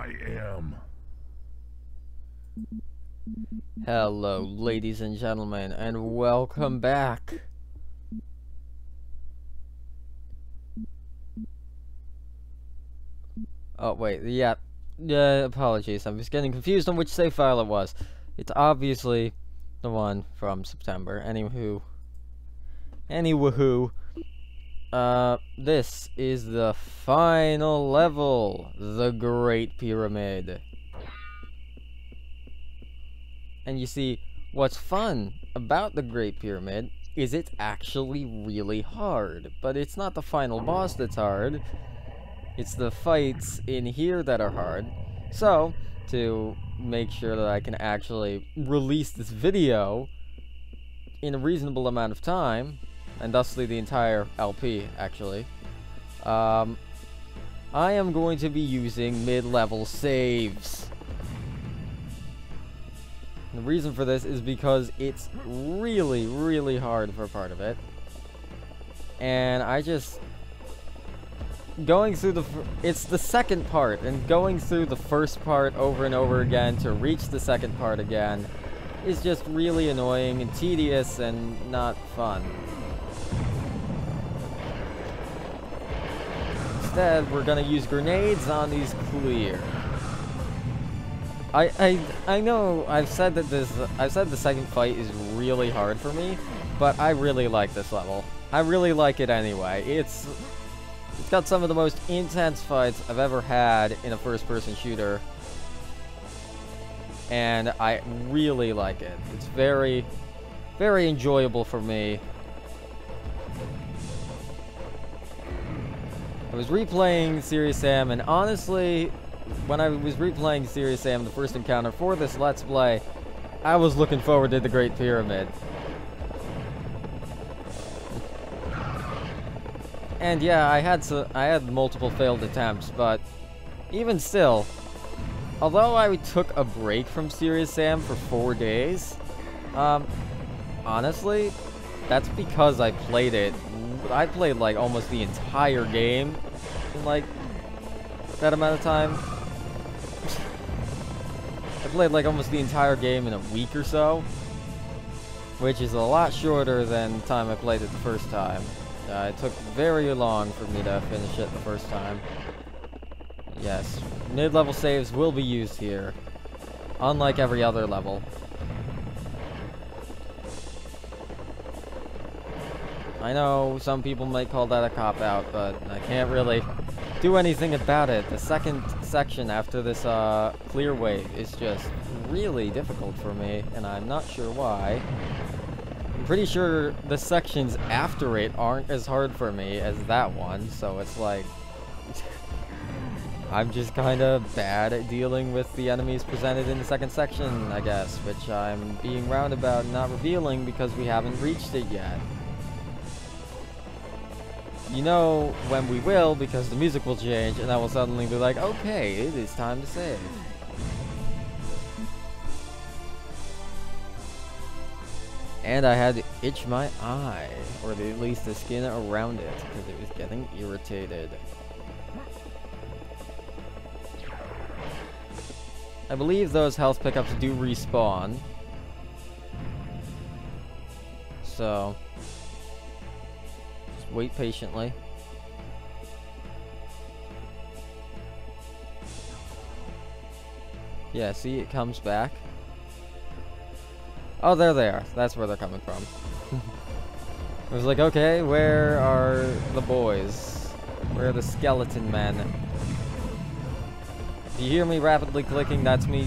I am. Hello, ladies and gentlemen, and welcome back. Oh, wait, yeah. Apologies, I was getting confused on which save file it was. It's obviously the one from September. Anywho, this is the final level, the Great Pyramid. And you see, what's fun about the Great Pyramid is it's actually really hard. But it's not the final boss that's hard. It's the fights in here that are hard. So, to make sure that I can actually release this video in a reasonable amount of time, and thusly the entire LP, actually, I am going to be using mid-level saves. The reason for this is because it's really, really hard for part of it. And I just... Going through the... It's the second part, and going through the first part over and over again to reach the second part again is just really annoying and tedious and not fun. Instead, we're gonna use grenades on these clear. I know I've said that the second fight is really hard for me, but I really like this level. I really like it anyway. It's got some of the most intense fights I've ever had in a first-person shooter, and I really like it. It's very, very enjoyable for me. I was replaying Serious Sam, and honestly, when I was replaying Serious Sam, the first encounter for this Let's Play, I was looking forward to the Great Pyramid. And yeah, I had multiple failed attempts, but even still, although I took a break from Serious Sam for 4 days, honestly, that's because I played it. I played like almost the entire game in like that amount of time. I played like almost the entire game in a week or so, which is a lot shorter than the time I played it the first time. It took very long for me to finish it the first time. Yes, mid-level saves will be used here, unlike every other level. I know some people might call that a cop-out, but I can't really do anything about it. The second section after this clear wave is just really difficult for me, and I'm not sure why. I'm pretty sure the sections after it aren't as hard for me as that one, so it's like... I'm just kinda bad at dealing with the enemies presented in the second section, I guess, which I'm being roundabout and not revealing because we haven't reached it yet. You know when we will, because the music will change, and I will suddenly be like, okay, it is time to save. And I had to itch my eye, or at least the skin around it, because it was getting irritated. I believe those health pickups do respawn. So, just wait patiently. Yeah, see, it comes back. Oh, there they are. That's where they're coming from. I was like, okay, where are the boys? Where are the skeleton men? If you hear me rapidly clicking, that's me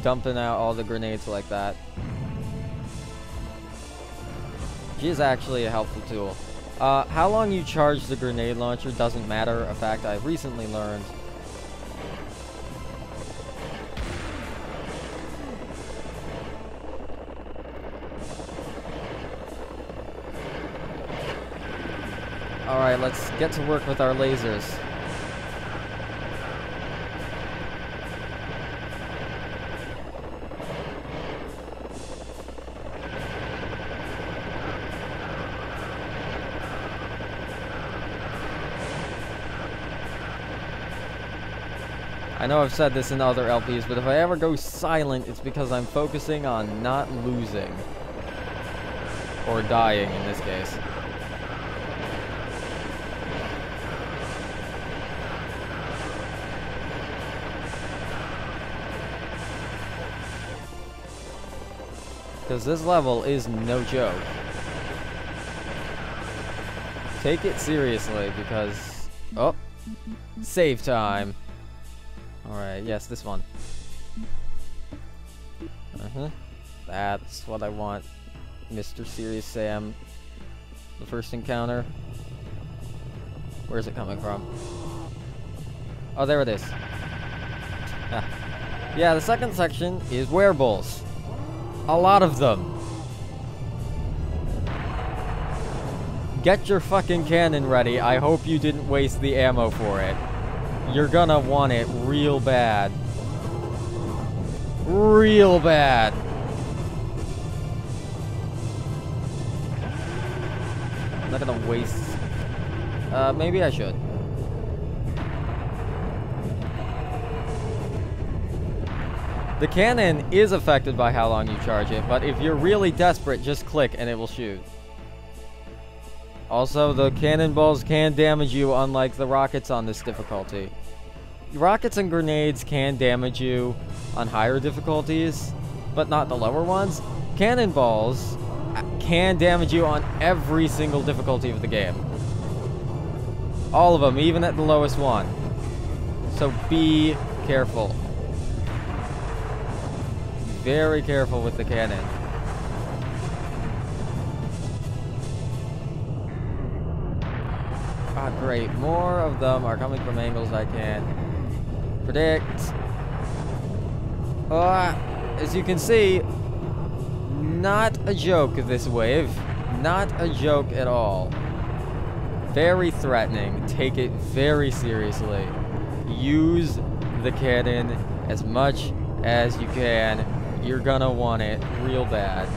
dumping out all the grenades like that. Which is actually a helpful tool. How long you charge the grenade launcher doesn't matter. A fact I've recently learned. Alright, let's get to work with our lasers. I know I've said this in other LPs, but if I ever go silent, it's because I'm focusing on not losing. Or dying, in this case. Because this level is no joke. Take it seriously, because... Oh! Save time! Alright, yes, this one. That's what I want. Mr. Serious Sam. The first encounter. Where's it coming from? Oh, there it is. Ah. Yeah, the second section is wereballs. A lot of them. Get your fucking cannon ready. I hope you didn't waste the ammo for it. You're gonna want it real bad. Real bad. I'm not gonna waste... maybe I should. The cannon is affected by how long you charge it, but if you're really desperate, just click and it will shoot. Also, the cannonballs can damage you, unlike the rockets on this difficulty. Rockets and grenades can damage you on higher difficulties, but not the lower ones. Cannonballs can damage you on every single difficulty of the game. All of them, even at the lowest one. So be careful. Very careful with the cannon. Ah, great. More of them are coming from angles I can't predict. As you can see, not a joke, this wave. Not a joke at all. Very threatening. Take it very seriously. Use the cannon as much as you can. You're gonna want it real bad.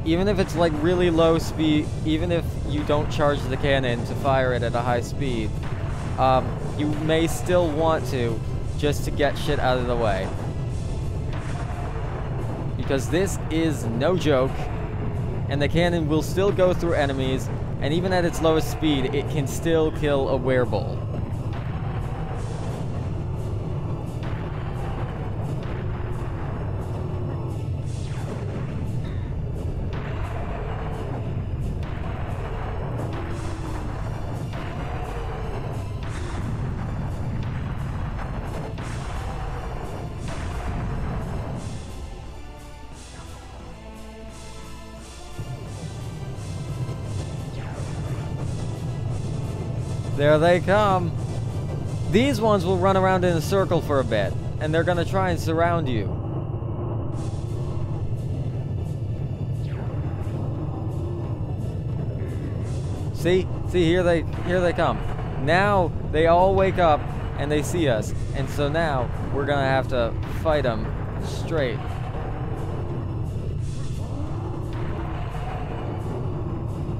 Even if it's like really low speed, even if you don't charge the cannon to fire it at a high speed, you may still want to, just to get shit out of the way. Because this is no joke, and the cannon will still go through enemies, and even at its lowest speed, it can still kill a wereball. There they come. These ones will run around in a circle for a bit, and they're gonna try and surround you. See, here they come. Now they all wake up and they see us, and so now we're gonna have to fight them straight.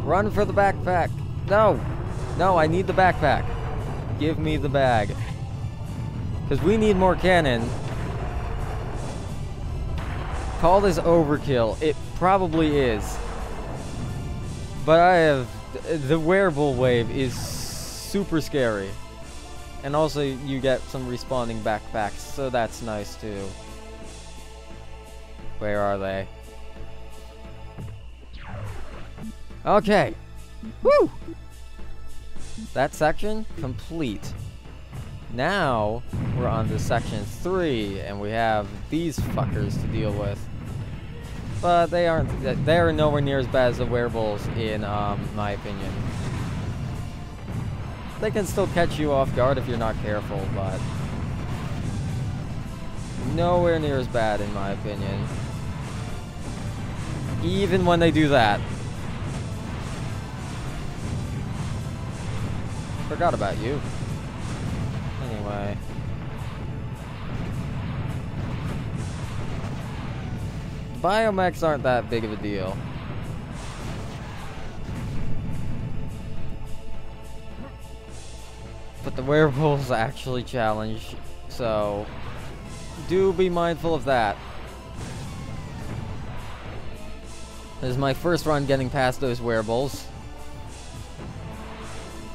Run for the backpack. No. No, I need the backpack. Give me the bag. Because we need more cannon. Call this overkill. It probably is. But I have... The wearable wave is super scary. And also you get some respawning backpacks, so that's nice too. Where are they? Okay. Woo! That section complete. Now we're on to section 3, and we have these fuckers to deal with. But they are nowhere near as bad as the wereballs in my opinion. They can still catch you off guard if you're not careful, but nowhere near as bad in my opinion. Even when they do that. Forgot about you. Anyway. Biomechs aren't that big of a deal. But the werewolves actually challenge, so do be mindful of that. This is my first run getting past those werewolves.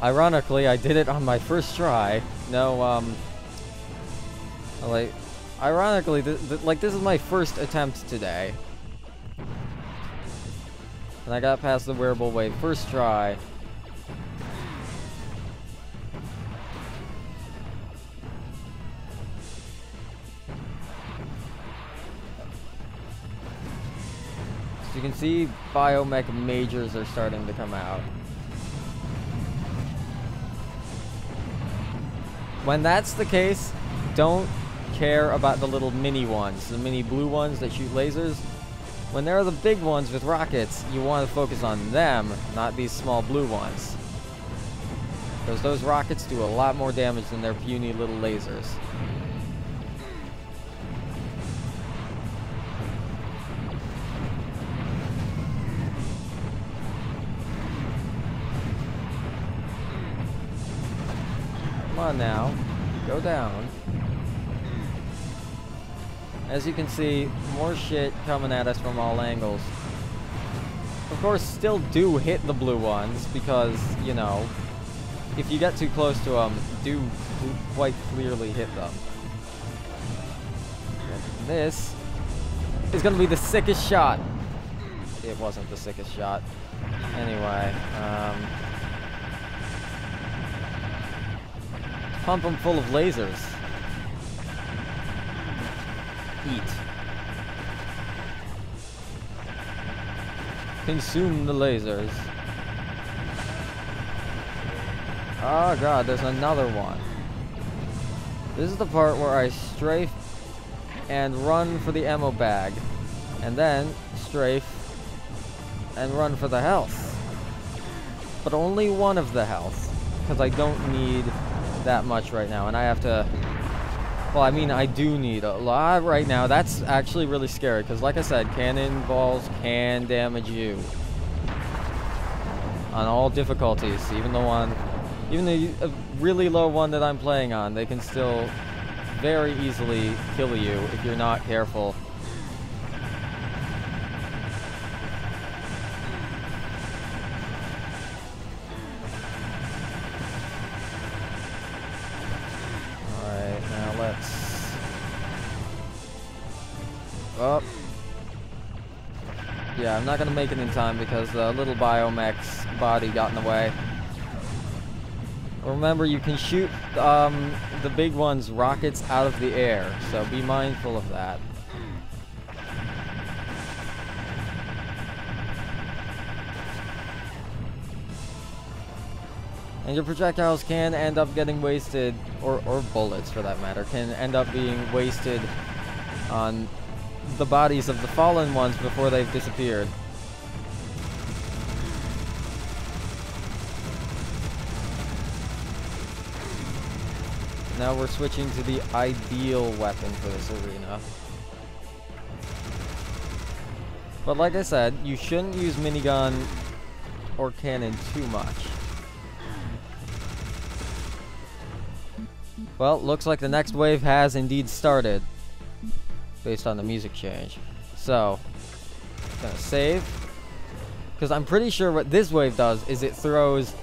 Ironically, I did it on my first try. No, like, ironically, like, this is my first attempt today. And I got past the werewolf wave first try. So you can see biomech majors are starting to come out. When that's the case, don't care about the little mini ones, the mini blue ones that shoot lasers. When there are the big ones with rockets, you want to focus on them, not these small blue ones. Because those rockets do a lot more damage than their puny little lasers. Come on now, go down. As you can see, more shit coming at us from all angles. Of course, still do hit the blue ones, because, you know, if you get too close to them, do quite clearly hit them. And this is gonna be the sickest shot. It wasn't the sickest shot. Anyway, pump them full of lasers. Eat. Consume the lasers. Oh god, there's another one. This is the part where I strafe and run for the ammo bag. And then strafe and run for the health. But only one of the health. Because I don't need that much right now. And I have to... Well, I mean, I do need a lot right now. That's actually really scary, because like I said, cannonballs can damage you. On all difficulties, even the really low one that I'm playing on, they can still very easily kill you if you're not careful. Oh. Yeah, I'm not gonna make it in time because the little biomech's body got in the way. Remember, you can shoot the big one's rockets out of the air, so be mindful of that. And your projectiles can end up getting wasted, or bullets for that matter, can end up being wasted on the bodies of the fallen ones before they've disappeared. Now we're switching to the ideal weapon for this arena. But like I said, you shouldn't use minigun or cannon too much. Well, looks like the next wave has indeed started. Based on the music change. So, gonna save. Because I'm pretty sure what this wave does is it throws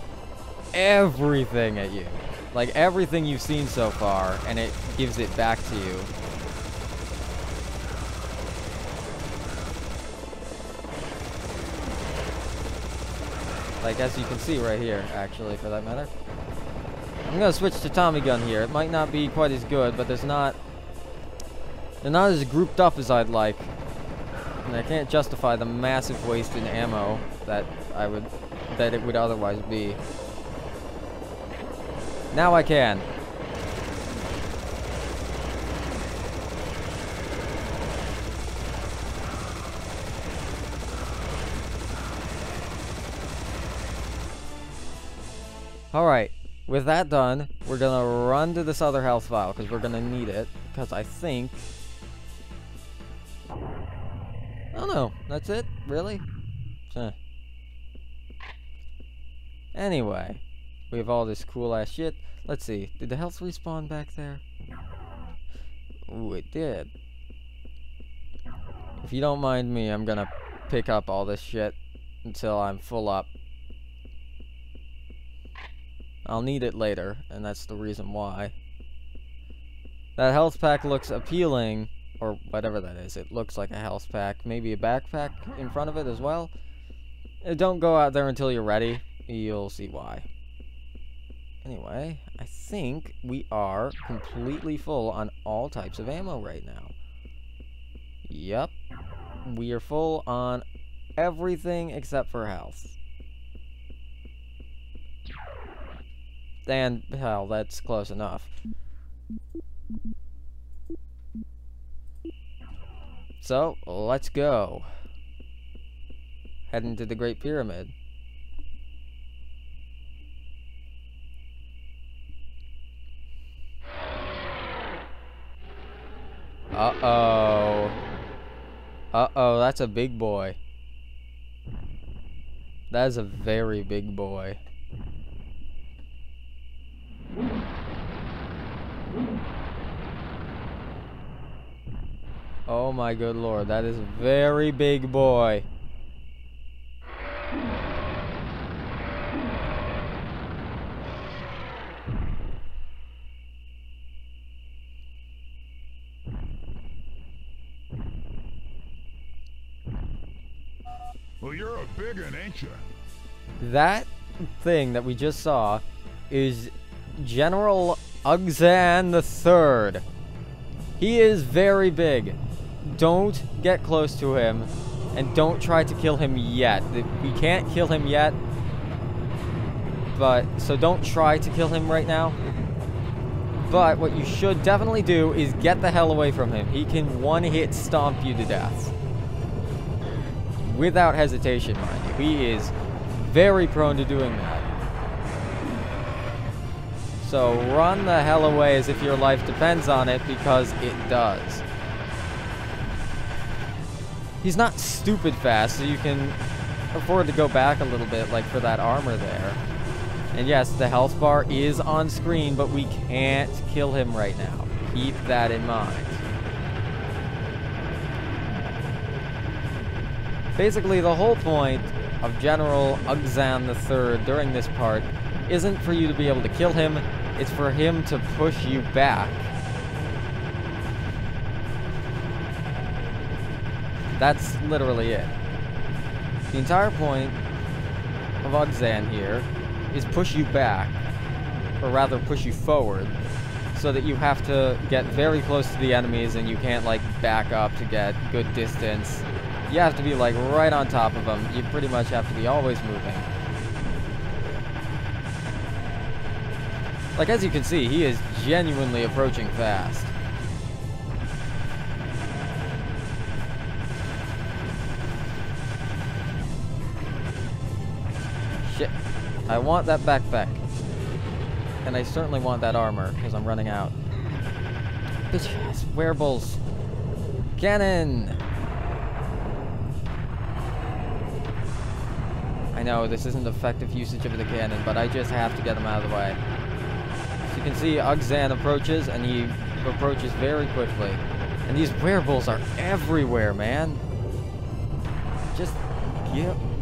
everything at you. Like everything you've seen so far, and it gives it back to you. Like as you can see right here, actually, for that matter. I'm gonna switch to Tommy gun here. It might not be quite as good, but they're not as grouped up as I'd like. And I can't justify the massive waste in ammo that it would otherwise be. Now I can. Alright, with that done, we're gonna run to this other health vial, because we're gonna need it, because I think... Oh no, that's it? Really? Anyway, We have all this cool ass shit. Let's see. Did the health respawn back there? Ooh, it did. If you don't mind me, I'm gonna pick up all this shit until I'm full up. I'll need it later, and that's the reason why. That health pack looks appealing, or whatever that is. It looks like a health pack. Maybe a backpack in front of it as well. Don't go out there until you're ready. You'll see why. Anyway, I think we are completely full on all types of ammo right now. Yep. We are full on everything except for health. And, hell, that's close enough. So, let's go. Heading to the Great Pyramid. Uh-oh. Uh-oh, that's a big boy. That is a very big boy. Oh my good lord, that is a very big boy. Well, you're a big one, ain't you? That thing that we just saw is General Ugzan III. He is very big. Don't get close to him, and don't try to kill him yet. We can't kill him yet, but so don't try to kill him right now. But what you should definitely do is get the hell away from him. He can one-hit stomp you to death. Without hesitation, mind you. He is very prone to doing that. So run the hell away as if your life depends on it, because it does. He's not stupid fast, so you can afford to go back a little bit, like for that armor there. And yes, the health bar is on screen, but we can't kill him right now. Keep that in mind. Basically, the whole point of General Ugzan III during this part isn't for you to be able to kill him, it's for him to push you back. That's literally it. The entire point of Ugzan here is push you back, or rather push you forward, so that you have to get very close to the enemies and you can't like back up to get good distance. You have to be like right on top of them. You pretty much have to be always moving. Like, as you can see, he is genuinely approaching fast. Shit. I want that backpack. And I certainly want that armor, because I'm running out. Bitch ass wearables. Cannon! I know, this isn't effective usage of the cannon, but I just have to get them out of the way. So you can see Ugzan approaches, and he approaches very quickly. And these wearables are everywhere, man. Just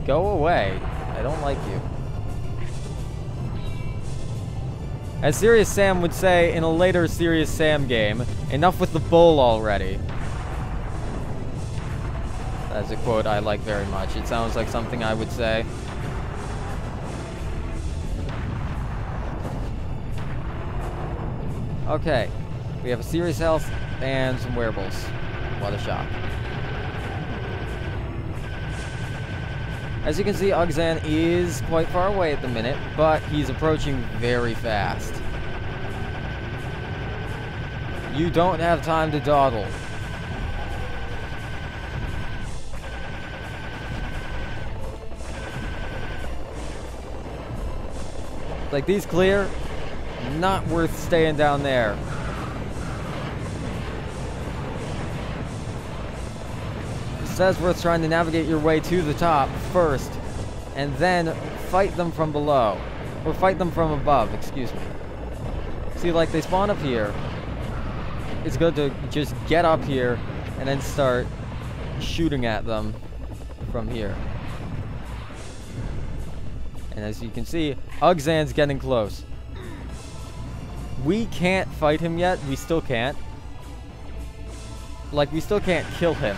go away. I don't like you. As Serious Sam would say in a later Serious Sam game, enough with the bull already. That's a quote I like very much. It sounds like something I would say. Okay, we have a serious health and some wearables. What a shock. As you can see, Ugzan is quite far away at the minute, but he's approaching very fast. You don't have time to dawdle. Like, these clear, not worth staying down there. It says worth trying to navigate your way to the top first, and then fight them from below. Or fight them from above, excuse me. See, like, they spawn up here. It's good to just get up here and then start shooting at them from here. And as you can see, Ugzan's getting close. We can't fight him yet. We still can't. Like, we still can't kill him.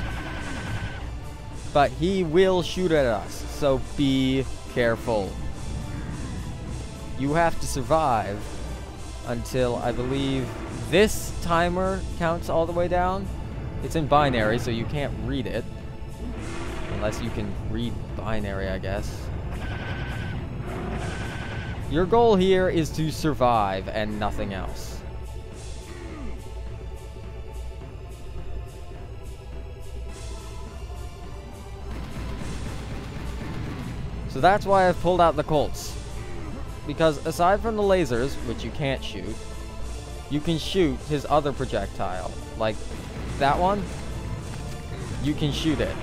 But he will shoot at us, so be careful. You have to survive until, I believe, this timer counts all the way down. It's in binary, so you can't read it. Unless you can read binary, I guess. Your goal here is to survive and nothing else. So that's why I've pulled out the Colts. Because aside from the lasers, which you can't shoot, you can shoot his other projectile. Like that one, you can shoot it.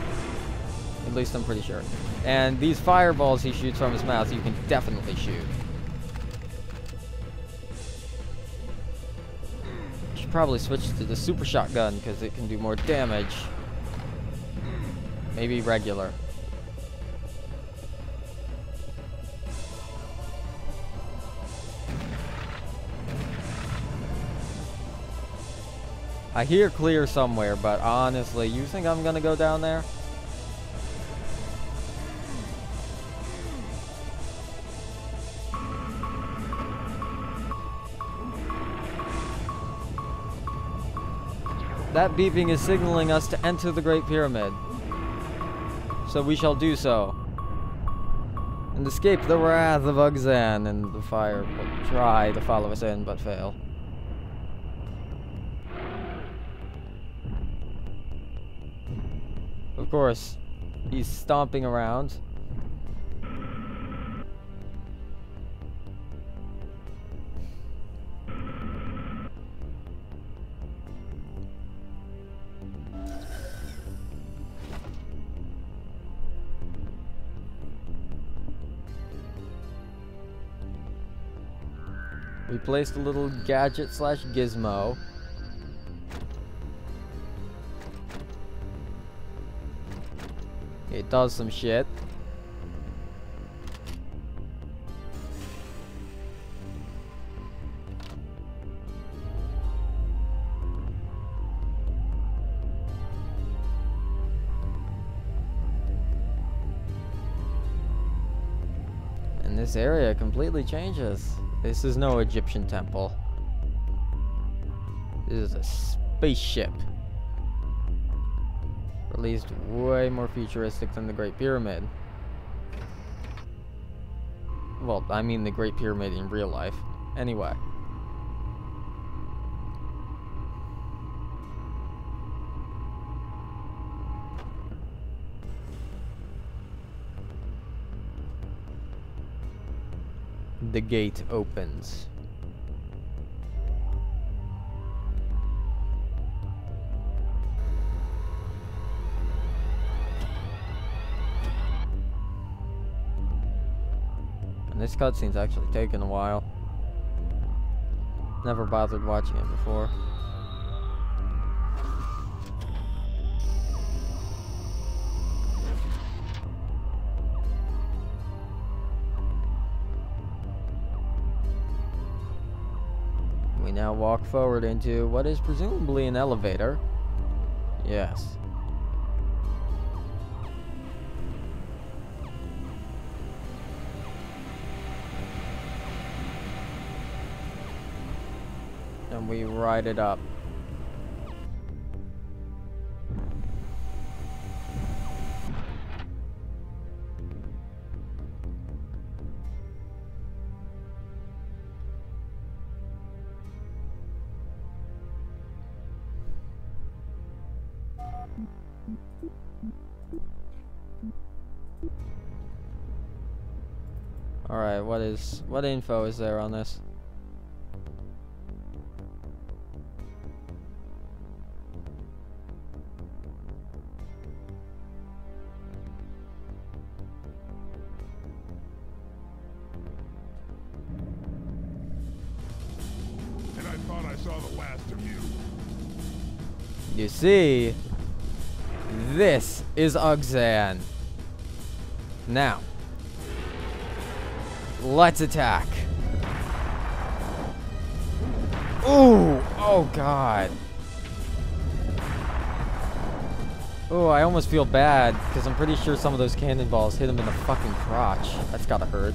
At least I'm pretty sure. And these fireballs he shoots from his mouth, you can definitely shoot. Should probably switch to the super shotgun because it can do more damage. Maybe regular. I hear clear somewhere, but honestly, you think I'm gonna go down there? That beeping is signaling us to enter the Great Pyramid. So we shall do so. And escape the wrath of Ugzan, and the fire will try to follow us in, but fail. Of course, he's stomping around. We placed a little gadget slash gizmo. It does some shit. And this area completely changes. This is no Egyptian temple. This is a spaceship. Or at least way more futuristic than the Great Pyramid. Well, I mean the Great Pyramid in real life. Anyway. The gate opens. And this cutscene's actually taken a while. Never bothered watching it before. We now walk forward into what is presumably an elevator. Yes. And we ride it up. Alright, what info is there on this? You see, this is Ugzan. Now, let's attack. Ooh! Oh, God. Oh, I almost feel bad, because I'm pretty sure some of those cannonballs hit him in the fucking crotch. That's gotta hurt.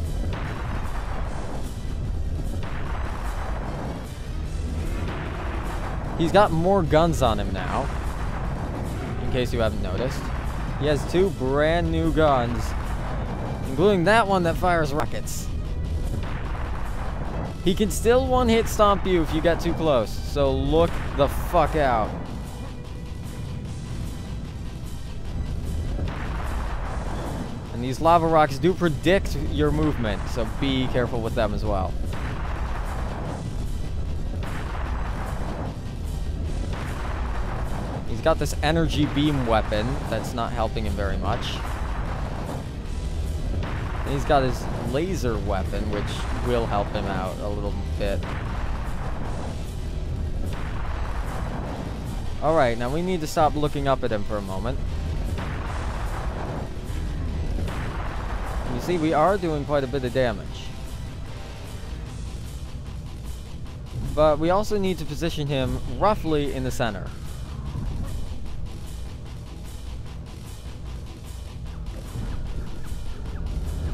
He's got more guns on him now, in case you haven't noticed. He has 2 brand new guns, including that one that fires rockets. He can still one-hit stomp you if you get too close, so look the fuck out. And these lava rocks do predict your movement, so be careful with them as well. He's got this energy beam weapon that's not helping him very much. And he's got his laser weapon, which will help him out a little bit. Alright, now we need to stop looking up at him for a moment. You see, we are doing quite a bit of damage. But we also need to position him roughly in the center.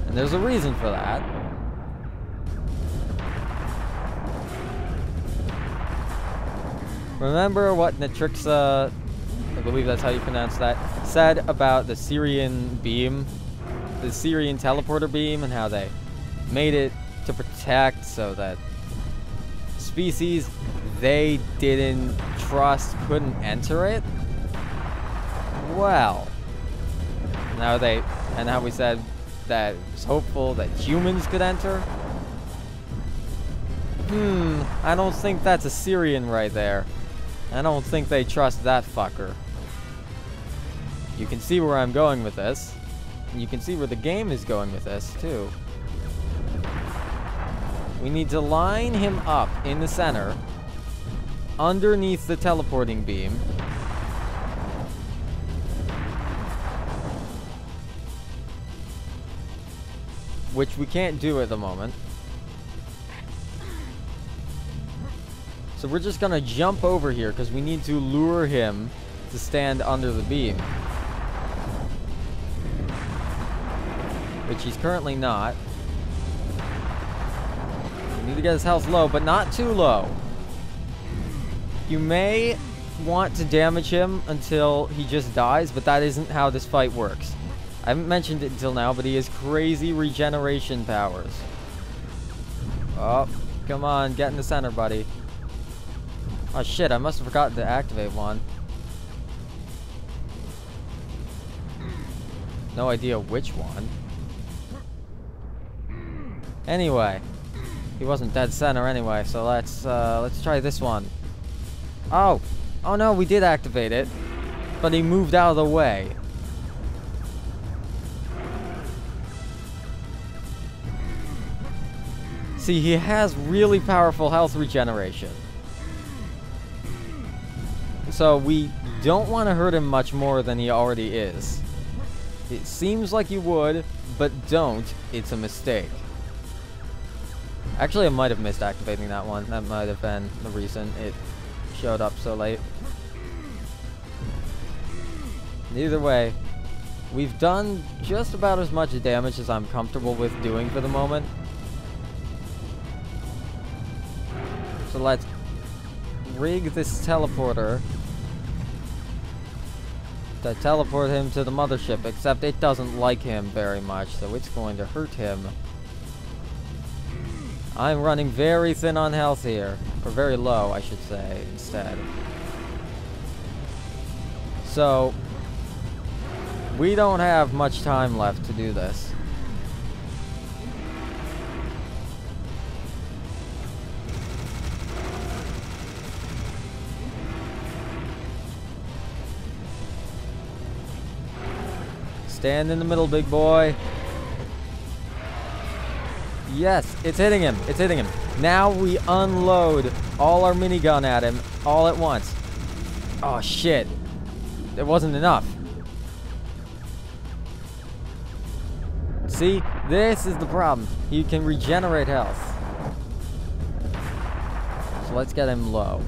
And there's a reason for that. Remember what Natrixa, I believe that's how you pronounce that, said about the Syrian beam? The Syrian teleporter beam, and how they made it to protect so that species they didn't trust couldn't enter it? Well, and how we said that it was hopeful that humans could enter? I don't think that's a Syrian right there. I don't think they trust that fucker. You can see where I'm going with this. You can see where the game is going with this, too. We need to line him up in the center, underneath the teleporting beam. Which we can't do at the moment. So we're just gonna jump over here, because we need to lure him to stand under the beam. Which he's currently not. We need to get his health low, but not too low. You may want to damage him until he just dies, but that isn't how this fight works. I haven't mentioned it until now, but he has crazy regeneration powers. Oh, come on, get in the center, buddy. Oh shit, I must have forgotten to activate one. No idea which one. Anyway, he wasn't dead center anyway, so let's try this one. Oh no, we did activate it, but he moved out of the way. See, he has really powerful health regeneration. So we don't want to hurt him much more than he already is. It seems like you would, but don't. It's a mistake. Actually, I might have missed activating that one. That might have been the reason it showed up so late. Either way, we've done just about as much damage as I'm comfortable with doing for the moment. So let's rig this teleporter to teleport him to the mothership, except it doesn't like him very much, so it's going to hurt him. I'm running very thin on health here, or very low, I should say, instead. So, we don't have much time left to do this. Stand in the middle, big boy. Yes, it's hitting him. It's hitting him. Now we unload all our minigun at him all at once. Oh shit. There wasn't enough. See? This is the problem. He can regenerate health. So let's get him low.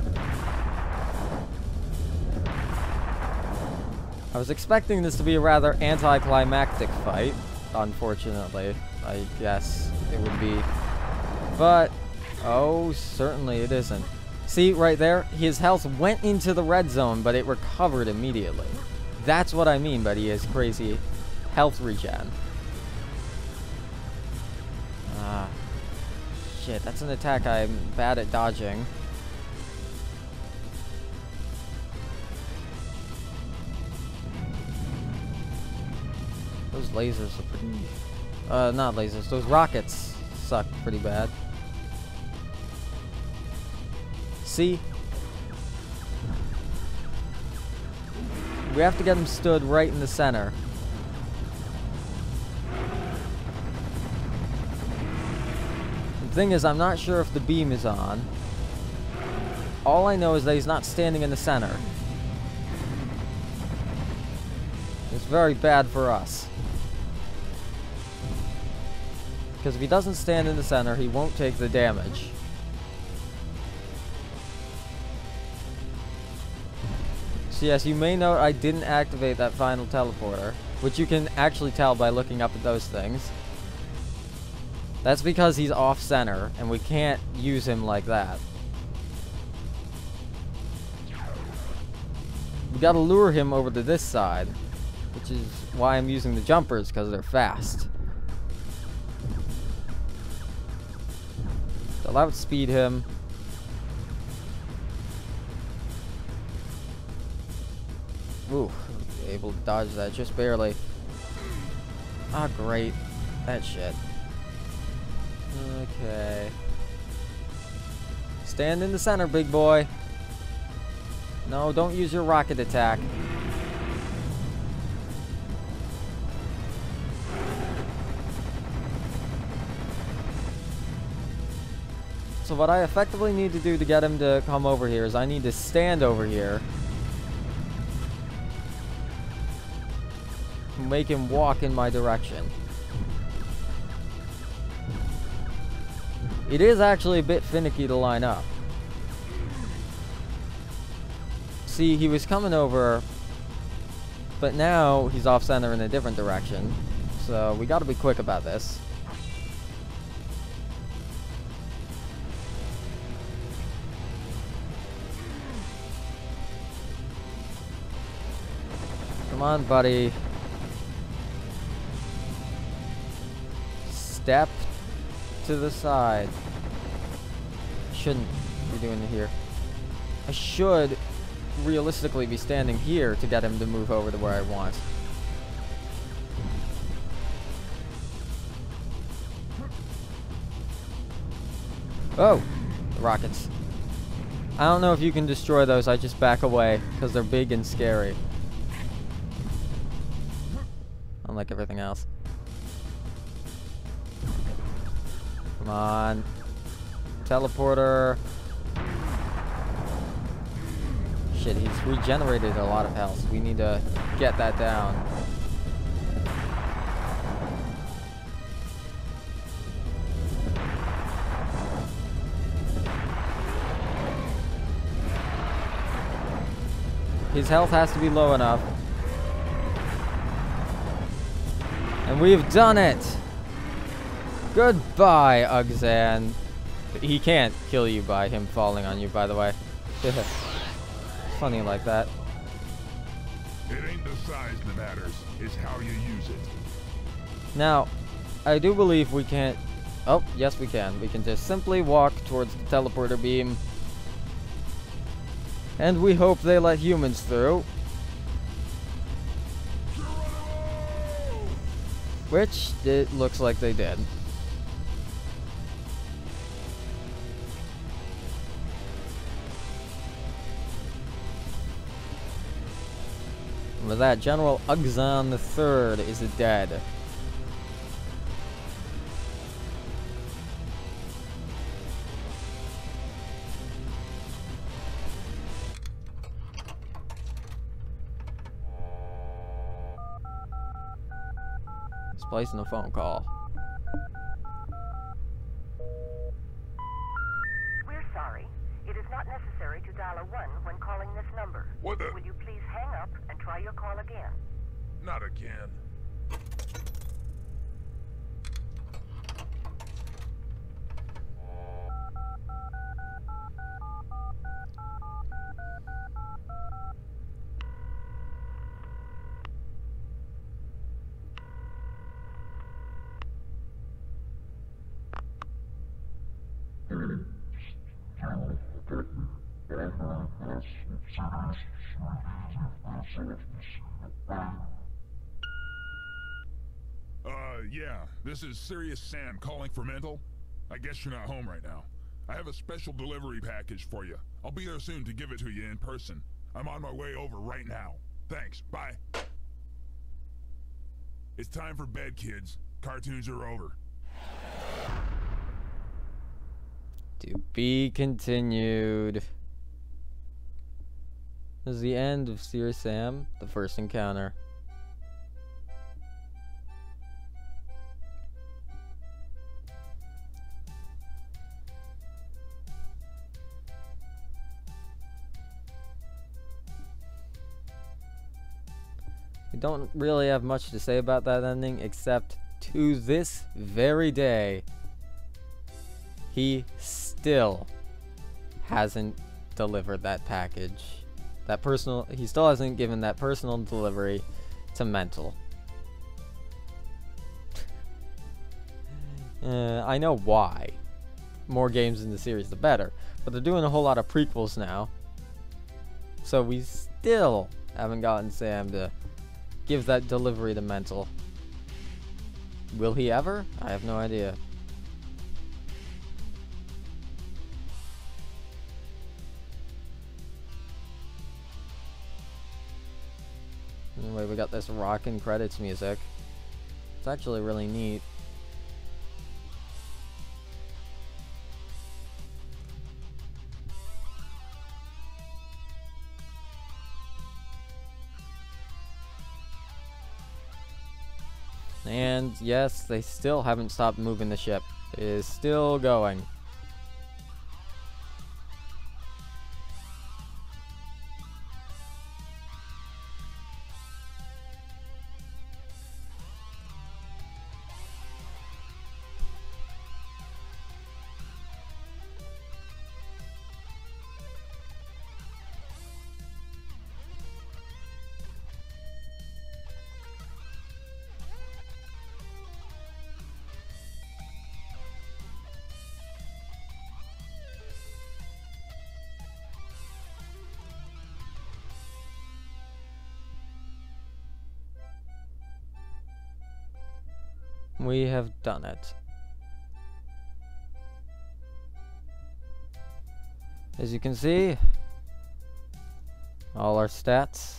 I was expecting this to be a rather anticlimactic fight. Unfortunately, I guess it would be. But, oh, certainly it isn't. See, right there? His health went into the red zone, but it recovered immediately. That's what I mean by he has crazy health regen. Ah. Shit, that's an attack I'm bad at dodging. Those lasers are pretty... not lasers. Those rockets suck pretty bad. See? We have to get him stood right in the center. The thing is, I'm not sure if the beam is on. All I know is that he's not standing in the center. It's very bad for us. Because if he doesn't stand in the center, he won't take the damage. So yes, you may note I didn't activate that final teleporter, which you can actually tell by looking up at those things. That's because he's off-center, and we can't use him like that. We gotta lure him over to this side, which is why I'm using the jumpers, because they're fast. So that would speed him. Ooh, able to dodge that just barely. Ah, great. That shit. Okay. Stand in the center, big boy. No, don't use your rocket attack. So what I effectively need to do to get him to come over here is I need to stand over here. Make him walk in my direction. It is actually a bit finicky to line up. See, he was coming over, but now he's off center in a different direction. So we gotta be quick about this. Come on, buddy. Step to the side. Shouldn't be doing it here. I should realistically be standing here to get him to move over to where I want. Oh! The rockets. I don't know if you can destroy those. I just back away because they're big and scary. Unlike everything else. Come on. Teleporter. Shit, he's regenerated a lot of health. We need to get that down. His health has to be low enough. And we've done it! Goodbye, Ugzan. He can't kill you by him falling on you, by the way. Funny like that. It ain't the size that matters, it's how you use it. Now, I do believe we can't... Oh, yes we can. We can just simply walk towards the teleporter beam. And we hope they let humans through. Which, it looks like they did. And with that, General Ugzan III is dead. placing a phone call. We're sorry. It is not necessary to dial a 1 when calling this number. What the? Will you please hang up and try your call again? Not again. Yeah, this is Serious Sam calling for Mental. I guess you're not home right now. I have a special delivery package for you. I'll be there soon to give it to you in person. I'm on my way over right now. Thanks, bye. It's time for bed, kids. Cartoons are over. To be continued. This is the end of Serious Sam, the first encounter. We don't really have much to say about that ending, except to this very day, he still hasn't delivered that package. He still hasn't given that personal delivery to Mental. I know why. More games in the series, the better. But they're doing a whole lot of prequels now. So we still haven't gotten Sam to give that delivery to Mental. Will he ever? I have no idea. Anyway, we got this rockin' credits music. It's actually really neat. And yes, they still haven't stopped moving the ship. It is still going. We have done it. As you can see, all our stats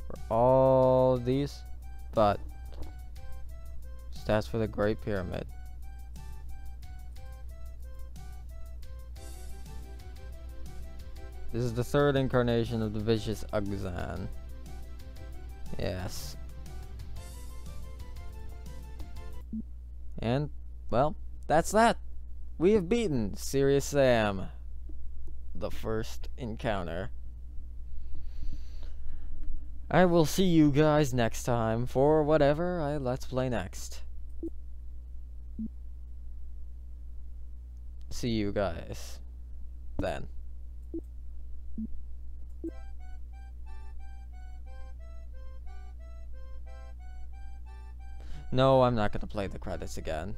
for all of these, but stats for the Great Pyramid. This is the third incarnation of the Vicious Ugzan. Yes. And, well, that's that. We have beaten Serious Sam. The first encounter. I will see you guys next time for whatever I let's play next. See you guys then. No, I'm not gonna play the credits again.